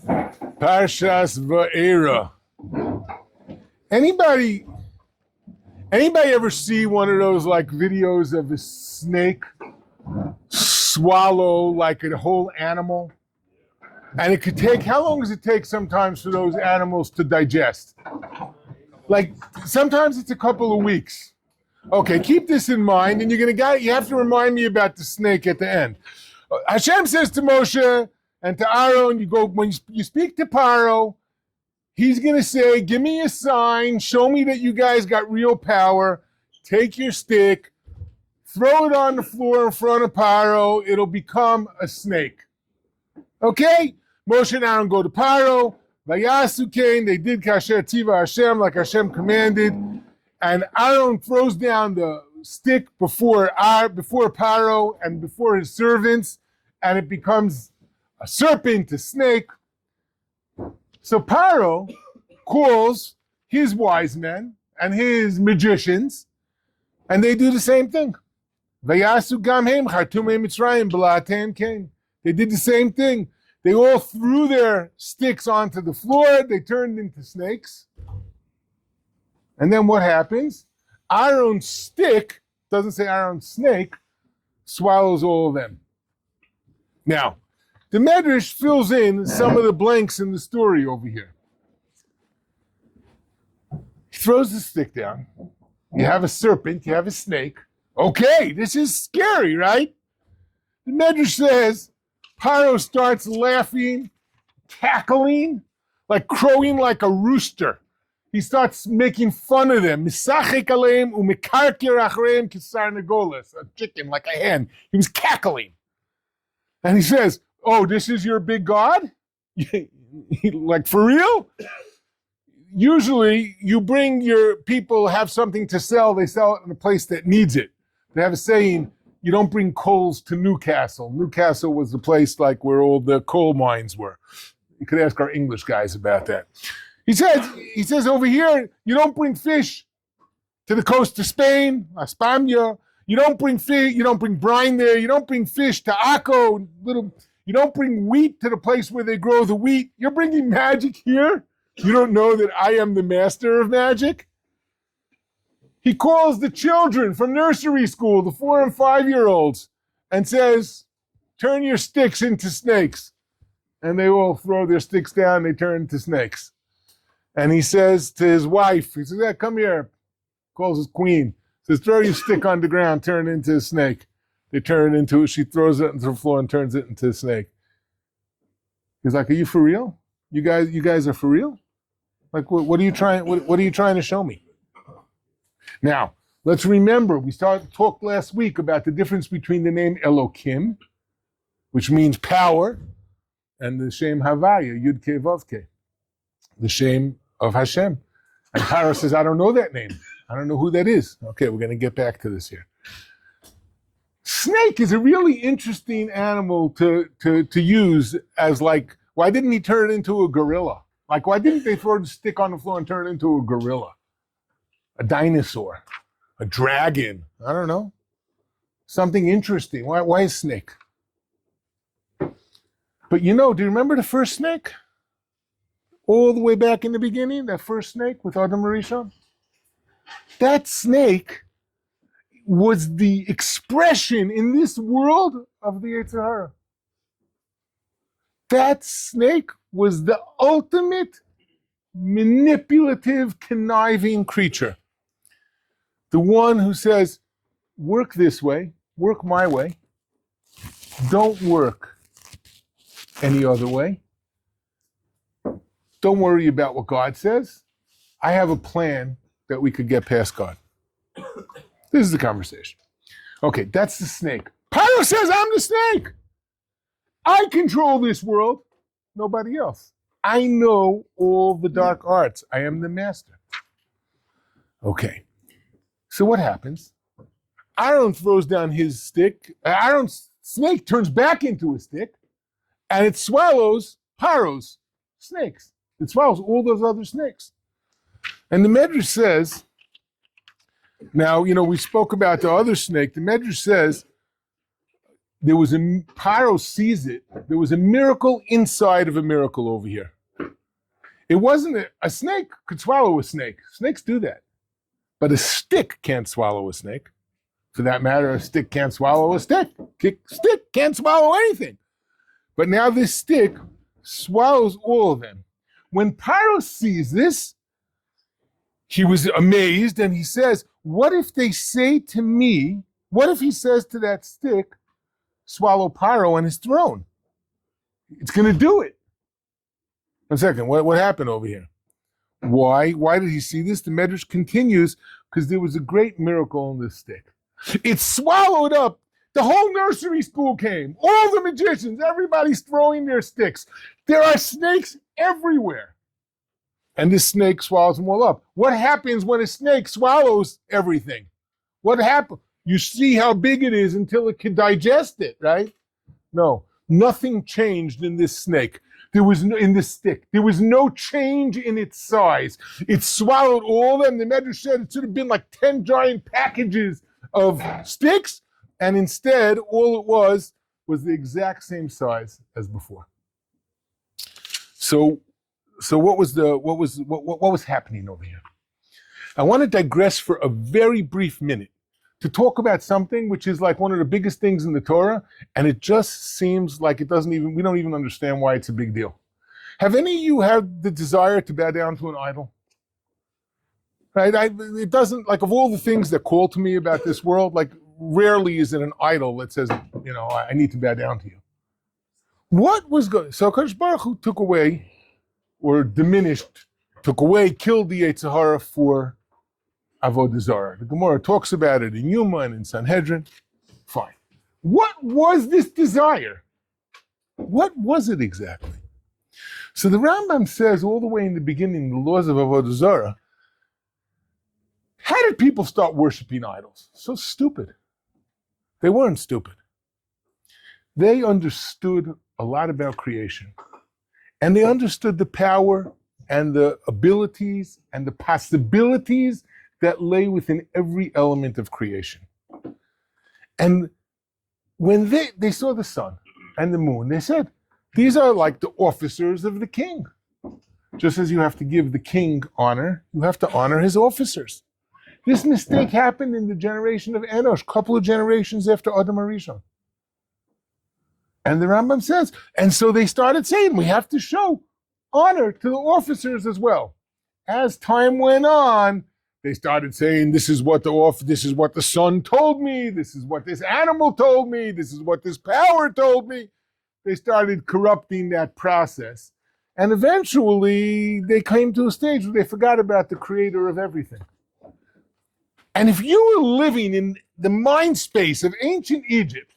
Parshas Vaeira. Anybody ever see one of those like videos of a snake swallow like a whole animal? And it could take, how long does it take sometimes for those animals to digest? Like sometimes it's a couple of weeks. Okay, keep this in mind, and you have to remind me about the snake at the end. Hashem says to Moshe and to Aaron, when you speak to Paro, he's going to say, give me a sign, show me that you guys got real power, take your stick, throw it on the floor in front of Paro, it'll become a snake. Okay? Moshe and Aaron go to Paro, Vayasu came, they did Kasher Tiva Hashem, like Hashem commanded, and Aaron throws down the stick before Paro and before his servants, and it becomes a serpent, a snake. So Paro calls his wise men and his magicians, and they do the same thing. Vayasu gam hem chartumei Mitzrayim b'la'atein kain. They did the same thing. They all threw their sticks onto the floor. They turned into snakes. And then what happens? Aaron's stick, doesn't say Aaron's snake, swallows all of them. Now, the Medrash fills in some of the blanks in the story over here. He throws the stick down. You have a serpent, you have a snake. Okay, this is scary, right? The Medrash says, Paro starts laughing, cackling, like crowing like a rooster. He starts making fun of them. Misachek aleim umekarkir achreim kisar negolas, a chicken, like a hen. He was cackling. And he says, oh, this is your big God? Like, for real? Usually, you bring your people, have something to sell, they sell it in a place that needs it. They have a saying, you don't bring coals to Newcastle. Newcastle was the place like where all the coal mines were. You could ask our English guys about that. He says over here, you don't bring fish to the coast of Spain, España. You don't bring fish, you don't bring brine there. You don't bring fish to Akko, you don't bring wheat to the place where they grow the wheat. You're bringing magic here? You don't know that I am the master of magic? He calls the children from nursery school, the 4 and 5-year-olds, and says, turn your sticks into snakes. And they all throw their sticks down, they turn into snakes. And he says to his wife, he says, yeah, come here. Calls his queen. Says, throw your stick on the ground, turn it into a snake. They turn it into, she throws it into the floor and turns it into a snake. He's like, are you for real? You guys are for real? Like, what are you trying to show me? Now, let's remember, we talked last week about the difference between the name Elokim, which means power, and the Shem Havaya, Yud Ke Vav Ke, the Shem of Hashem. And Paro says, I don't know that name. I don't know who that is. Okay, we're going to get back to this here. Snake is a really interesting animal to use as like, why didn't he turn it into a gorilla? Like, why didn't they throw the stick on the floor and turn it into a gorilla? A dinosaur, a dragon, I don't know. Something interesting. Why a snake? But do you remember the first snake? All the way back in the beginning, that first snake with Adam Rishon? That snake was the expression in this world of the Yetzer Hara. That snake was the ultimate manipulative, conniving creature. The one who says, work this way, work my way, don't work any other way. Don't worry about what God says. I have a plan that we could get past God. This is the conversation. Okay, that's the snake. Paro says, I'm the snake. I control this world, nobody else. I know all the dark arts. I am the master. Okay, so what happens? Aaron throws down his stick. Aaron's snake turns back into a stick, and it swallows Paro's snakes. It swallows all those other snakes. And the Medrash says, now, we spoke about the other snake. The Medrash says, Paro sees it. There was a miracle inside of a miracle over here. It wasn't a snake could swallow a snake. Snakes do that. But a stick can't swallow a snake. For that matter, a stick can't swallow a stick. Stick can't swallow anything. But now this stick swallows all of them. When Paro sees this, he was amazed and he says, what if they say to me, what if he says to that stick, swallow Paro on his throne? It's going to do it. One second, what happened over here? Why did he see this? The Medrash continues, because there was a great miracle in this stick. It swallowed up. The whole nursery school came. All the magicians, everybody's throwing their sticks. There are snakes everywhere. And this snake swallows them all up. What happens when a snake swallows everything? What happens? You see how big it is until it can digest it, right? No, nothing changed in this snake. In this stick. There was no change in its size. It swallowed all of them. The Medrash said it should have been like 10 giant packages of sticks, and instead, all it was the exact same size as before. So what was happening over here? I want to digress for a very brief minute to talk about something which is like one of the biggest things in the Torah, and it just seems like we don't even understand why it's a big deal. Have any of you had the desire to bow down to an idol? Right? It doesn't, like, of all the things that call to me about this world, like, rarely is it an idol that says, I need to bow down to you. What was good? So HaKadosh Baruch Hu took away, killed the Yetzer Hara for Avodah Zarah. The Gemara talks about it in Yuma and in Sanhedrin. Fine. What was this desire? What was it exactly? So the Rambam says all the way in the beginning, the laws of Avodah Zarah, how did people start worshiping idols? So stupid. They weren't stupid. They understood a lot about creation. And they understood the power and the abilities and the possibilities that lay within every element of creation. And when they saw the sun and the moon, they said, these are like the officers of the king. Just as you have to give the king honor, you have to honor his officers. This mistake happened in the generation of Enosh, a couple of generations after Adam HaRishon. And the Rambam says, and so they started saying, we have to show honor to the officers as well. As time went on, they started saying, this is what the sun told me, this is what this animal told me, this is what this power told me. They started corrupting that process. And eventually, they came to a stage where they forgot about the creator of everything. And if you were living in the mind space of ancient Egypt,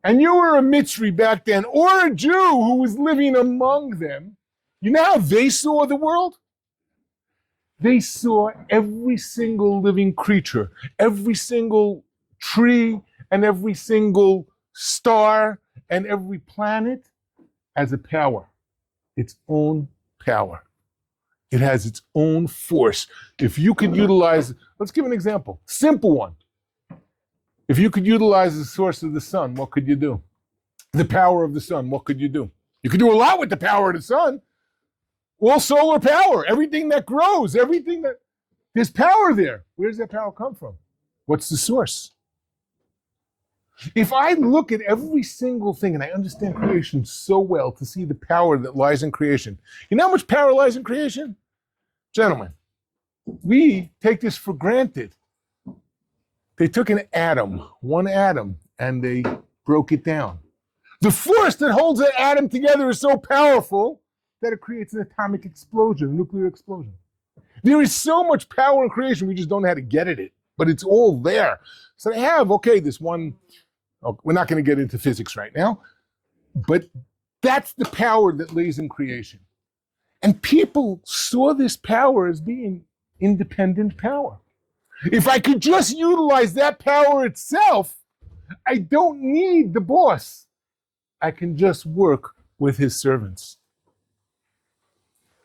and you were a Mitzri back then, or a Jew who was living among them, you know how they saw the world? They saw every single living creature, every single tree, and every single star, and every planet as a power, its own power. It has its own force. If you could utilize, let's give an example, simple one. If you could utilize the source of the sun, what could you do? The power of the sun, what could you do? You could do a lot with the power of the sun. All solar power, everything that grows, there's power there. Where does that power come from? What's the source? If I look at every single thing, and I understand creation so well to see the power that lies in creation. You know how much power lies in creation? Gentlemen, we take this for granted. They took an atom, one atom, and they broke it down. The force that holds that atom together is so powerful that it creates an atomic explosion, a nuclear explosion. There is so much power in creation, we just don't know how to get at it, but it's all there. So they have, this one, we're not going to get into physics right now, but that's the power that lays in creation. And people saw this power as being independent power. If I could just utilize that power itself, I don't need the boss. I can just work with his servants.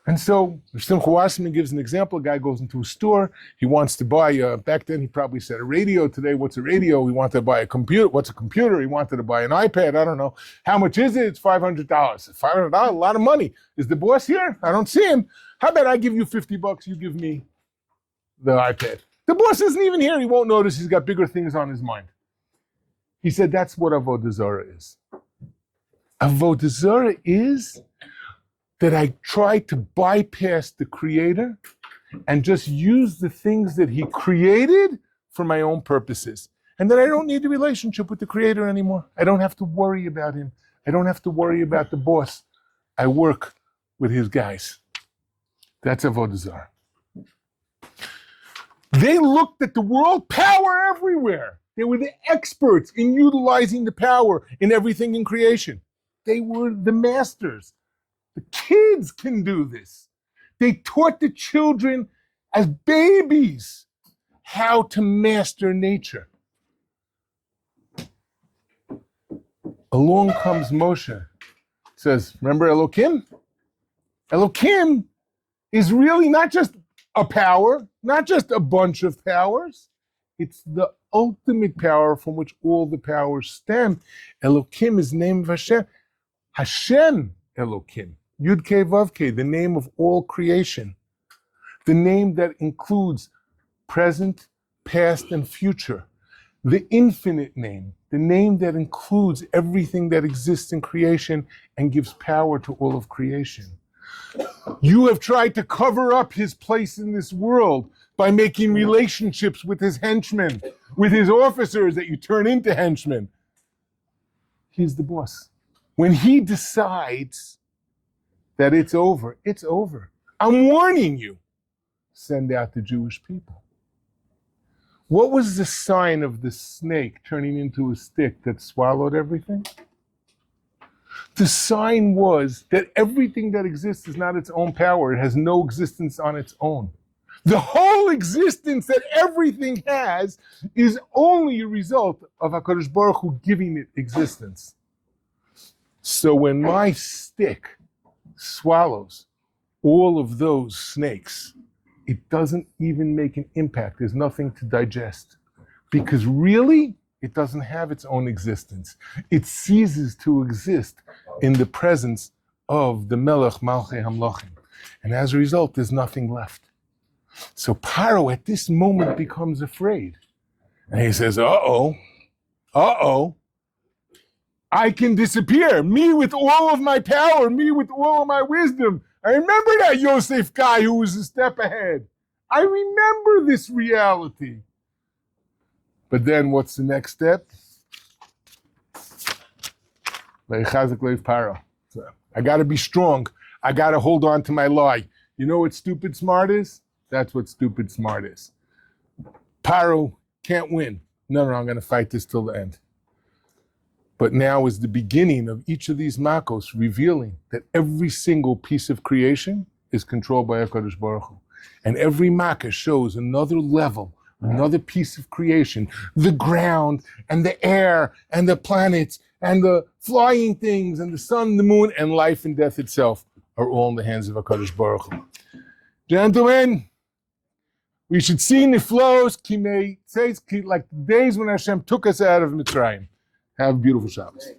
And so Simcha Wasserman gives an example. A guy goes into a store. He wants to buy, back then he probably said a radio. Today, what's a radio? He wanted to buy a computer. What's a computer? He wanted to buy an iPad. I don't know. How much is it? It's $500. $500, a lot of money. Is the boss here? I don't see him. How about I give you $50, you give me the iPad. The boss isn't even here. He won't notice. He's got bigger things on his mind. He said that's what Avodah Zarah is. Avodah Zarah is that I try to bypass the Creator and just use the things that He created for my own purposes. And that I don't need the relationship with the Creator anymore. I don't have to worry about Him. I don't have to worry about the boss. I work with His guys. That's Avodah Zarah. They looked at the world, power everywhere. They were the experts in utilizing the power in everything in creation. They were the masters. The kids can do this. They taught the children as babies how to master nature. Along comes Moshe. Says, remember Elokim? Elokim is really not just a power, not just a bunch of powers. It's the ultimate power from which all the powers stem. Elokim is the name of Hashem. Hashem Elokim. Yud Kei Vav Kei, the name of all creation. The name that includes present, past, and future. The infinite name. The name that includes everything that exists in creation and gives power to all of creation. You have tried to cover up His place in this world by making relationships with His henchmen, with His officers that you turn into henchmen. He's the boss. When He decides that it's over, it's over. I'm warning you. Send out the Jewish people. What was the sign of the snake turning into a stick that swallowed everything? The sign was that everything that exists is not its own power. It has no existence on its own. The whole existence that everything has is only a result of HaKadosh Baruch Hu giving it existence. So when my stick swallows all of those snakes, it doesn't even make an impact. There's nothing to digest. Because really, it doesn't have its own existence. It ceases to exist in the presence of the Melech Malchei Hamlochim. And as a result, there's nothing left. So Paro at this moment becomes afraid. And he says, uh-oh, I can disappear. Me with all of my power, me with all of my wisdom. I remember that Yosef guy who was a step ahead. I remember this reality. But then what's the next step? Paro. So I got to be strong. I got to hold on to my lie. You know what stupid smart is? That's what stupid smart is. Paro can't win. No, I'm going to fight this till the end. But now is the beginning of each of these makos revealing that every single piece of creation is controlled by HaKadosh Baruch Hu. And every makkah shows another level, another piece of creation. The ground and the air and the planets and the flying things and the sun, the moon, and life and death itself are all in the hands of HaKadosh Baruch Hu. Gentlemen, we should see niflos, like the days when Hashem took us out of Mitzrayim. Have a beautiful Shabbos.